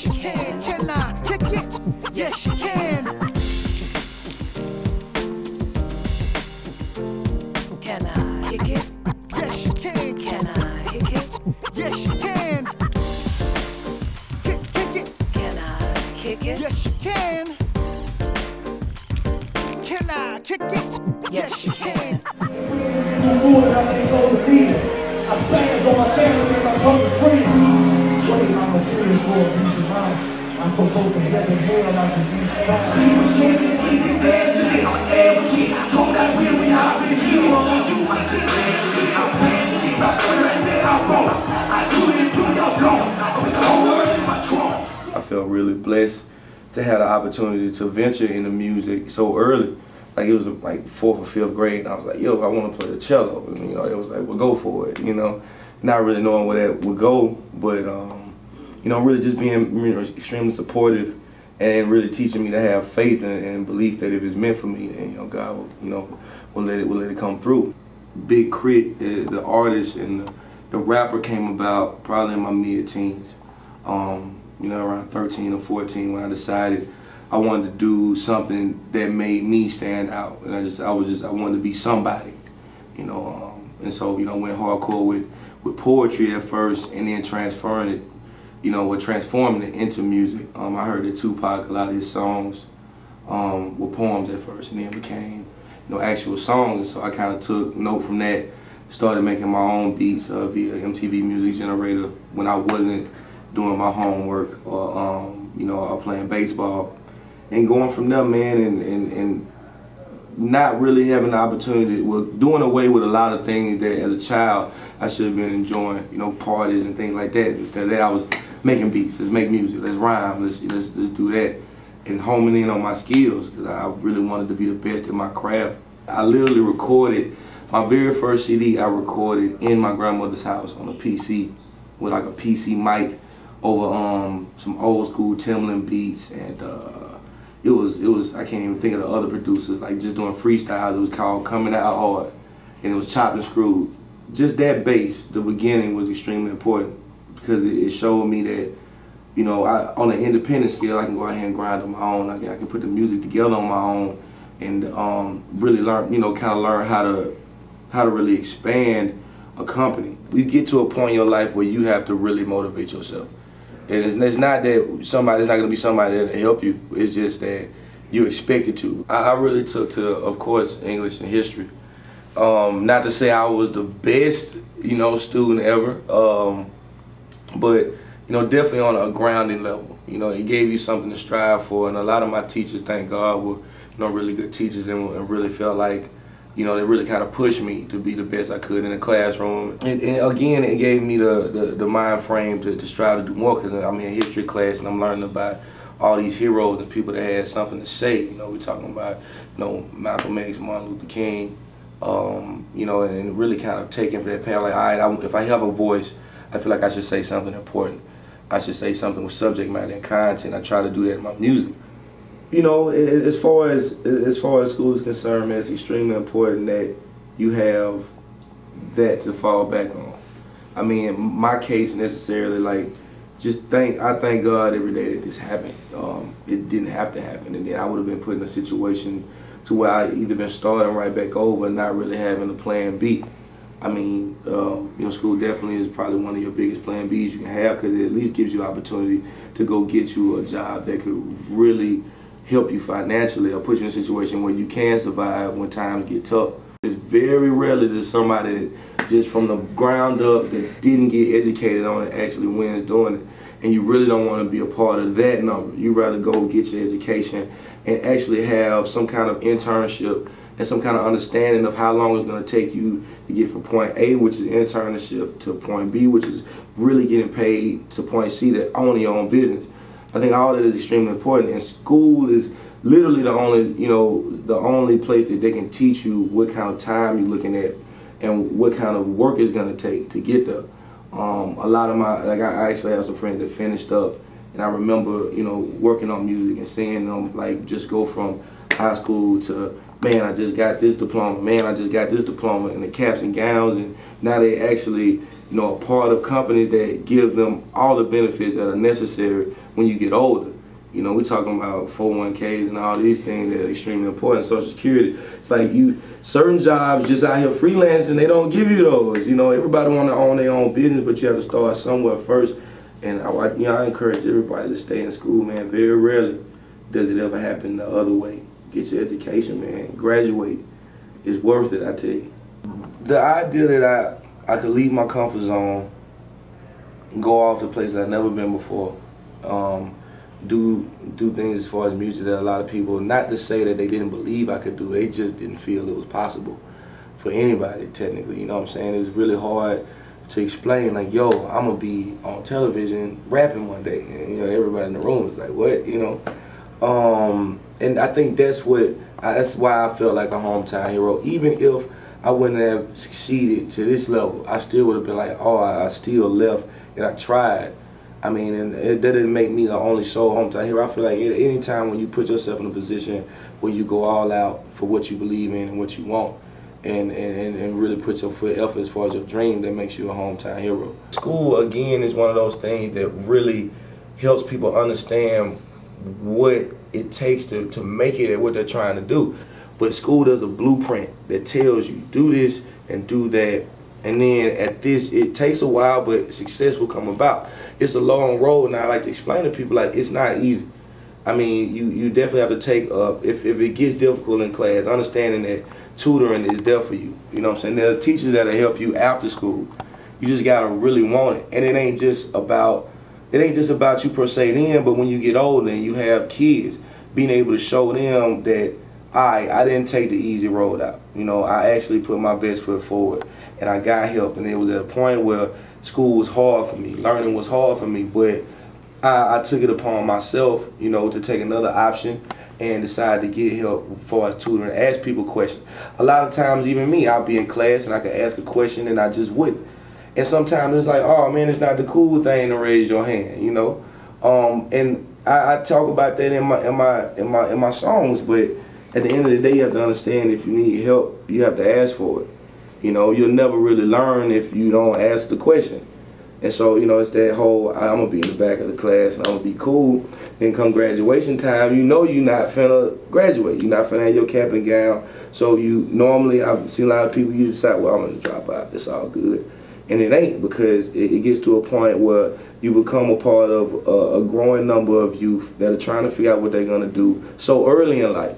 Yes, you can. Can I kick it? Yes, you can. Can I kick it? Yes, you can. Can I kick it? Yes, you can. Kick it. Can I kick it? Yes, you can. Can I kick it? Yes, you can. Too good, I can't hold the lead. I spaz on my family and my brother's friends. Trade my materials for a piece of mind. I'm from both the heaven and hell like disease time. She was shaking, teaching, dancing, they on every key. Hold that wheel, we hop in the heel. You want to be out passionate, I feel like that I won't. I do it, do y'all don't. With the whole world in my trunk. I felt really blessed to have the opportunity to venture into music so early. Like it was like 4th or 5th grade, and I was like, yo, I want to play the cello. And, you know, it was like, well, go for it, you know. Not really knowing where that would go, but, you know, really just being, you know, extremely supportive and really teaching me to have faith and belief that if it's meant for me, then, you know, God will, you know, will let it come through. Big K.R.I.T, the artist and the rapper came about probably in my mid-teens, you know, around 13 or 14 when I decided I wanted to do something that made me stand out, and I wanted to be somebody, you know, and so, you know, went hardcore with poetry at first, and then transforming it into music. I heard that Tupac, a lot of his songs were poems at first, and then became, you know, actual songs. And so I kind of took note from that, started making my own beats via MTV Music Generator when I wasn't doing my homework or you know, or playing baseball. And going from there, man, and not really having the opportunity, well, doing away with a lot of things that as a child I should have been enjoying, you know, parties and things like that. Instead of that, I was making beats. Let's make music. Let's rhyme. Let's do that, and homing in on my skills because I really wanted to be the best in my craft. I literally recorded my very first CD. I recorded in my grandmother's house on a PC with like a PC mic over some old school Timbaland beats, and it was I can't even think of the other producers, like just doing freestyles. It was called Coming Out Hard, and it was chopped and screwed. Just that bass, the beginning, was extremely important because it showed me that, you know, on an independent scale, I can go ahead and grind on my own. I can put the music together on my own and really learn, you know, kind of learn how to really expand a company. You get to a point in your life where you have to really motivate yourself. And it's not that somebody's not going to be somebody that'll help you. It's just that you're expected to. I really took to, of course, English and history. Not to say I was the best, you know, student ever, but, you know, definitely on a grounding level. You know, it gave you something to strive for, and a lot of my teachers, thank God, were, you know, really good teachers and really felt like, you know, they really kind of pushed me to be the best I could in the classroom. And again, it gave me the mind frame to strive to do more, because I'm in history class and I'm learning about all these heroes and people that had something to say. You know, we're talking about, you know, Malcolm X, Martin Luther King, you know, and really kind of taking for that path. Like, all right, if I have a voice, I feel like I should say something important. I should say something with subject matter and content. I try to do that in my music. You know, as far as school is concerned, man, it's extremely important that you have that to fall back on. I mean, in my case, necessarily, like, I thank God every day that this happened. It didn't have to happen, and then I would have been put in a situation to where I either been starting right back over and not really having a plan B. I mean, you know, school definitely is probably one of your biggest plan Bs you can have, because it at least gives you opportunity to go get you a job that could really help you financially or put you in a situation where you can survive when times get tough. It's very rarely that somebody that just from the ground up that didn't get educated on it actually wins doing it. And you really don't want to be a part of that number. You'd rather go get your education and actually have some kind of internship and some kind of understanding of how long it's going to take you to get from point A, which is internship, to point B, which is really getting paid, to point C, that own your own business. I think all that is extremely important, and school is literally the only, you know, the only place that they can teach you what kind of time you're looking at and what kind of work it's going to take to get there. A lot of I actually have some friends that finished up, and I remember, you know, working on music and seeing them like just go from high school to man, I just got this diploma, man, I just got this diploma, and the caps and gowns, and now they actually, you know, a part of companies that give them all the benefits that are necessary when you get older. You know, we're talking about 401ks and all these things that are extremely important, Social Security. It's like certain jobs just out here freelancing, they don't give you those. You know, everybody want to own their own business, but you have to start somewhere first. And I encourage everybody to stay in school, man. Very rarely does it ever happen the other way. Get your education, man. Graduate. It's worth it, I tell you. The idea that I could leave my comfort zone and go off to places I've never been before. Do things as far as music that a lot of people, not to say that they didn't believe I could do, they just didn't feel it was possible for anybody, technically. You know what I'm saying? It's really hard to explain, like, yo, I'm gonna be on television rapping one day, and you know, everybody in the room is like, what, you know? And I think that's why I felt like a hometown hero. Even if I wouldn't have succeeded to this level, I still would have been like, oh, I still left and I tried. I mean, and that didn't make me the only sole hometown hero. I feel like any time when you put yourself in a position where you go all out for what you believe in and what you want, and really put your foot effort as far as your dream, that makes you a hometown hero. School, again, is one of those things that really helps people understand what it takes to make it at what they're trying to do. But school does a blueprint that tells you, do this and do that. And then at this, it takes a while, but success will come about. It's a long road, and I like to explain to people, like, it's not easy. I mean, you definitely have to take if it gets difficult in class, understanding that tutoring is there for you. You know what I'm saying? There are teachers that'll help you after school. You just gotta really want it. And it ain't just about you per se then, but when you get older and you have kids, being able to show them that I didn't take the easy road out. You know, I actually put my best foot forward, and I got help. And it was at a point where school was hard for me, learning was hard for me, but I took it upon myself, you know, to take another option and decide to get help as far as tutoring, ask people questions. A lot of times, even me, I'll be in class and I could ask a question and I just wouldn't. And sometimes it's like, oh man, it's not the cool thing to raise your hand, you know. And I talk about that in my songs, but at the end of the day, you have to understand, if you need help, you have to ask for it. You know, you'll never really learn if you don't ask the question. And so, you know, it's that whole, I'm going to be in the back of the class and I'm going to be cool. Then come graduation time, you know you're not finna graduate. You're not finna have your cap and gown. So you normally, I've seen a lot of people, you decide, well, I'm going to drop out. It's all good. And it ain't, because it gets to a point where you become a part of a growing number of youth that are trying to figure out what they're going to do so early in life.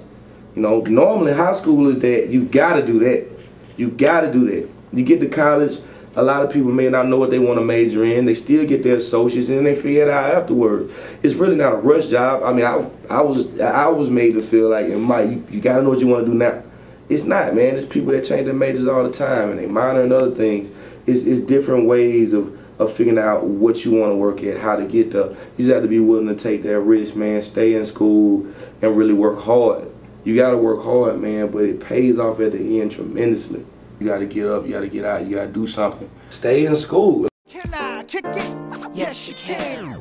You know, normally high school is that you got to do that. You got to do that. You get to college, a lot of people may not know what they want to major in. They still get their associates and they figure it out afterwards. It's really not a rush job. I mean, I was made to feel like, you got to know what you want to do now. It's not, man. There's people that change their majors all the time and they minor in other things. It's different ways of figuring out what you want to work at, how to get there. You just have to be willing to take that risk, man. Stay in school and really work hard. You got to work hard, man, but it pays off at the end tremendously. You got to get up, you got to get out, you got to do something. Stay in school. Can I kick it? Yes, you can.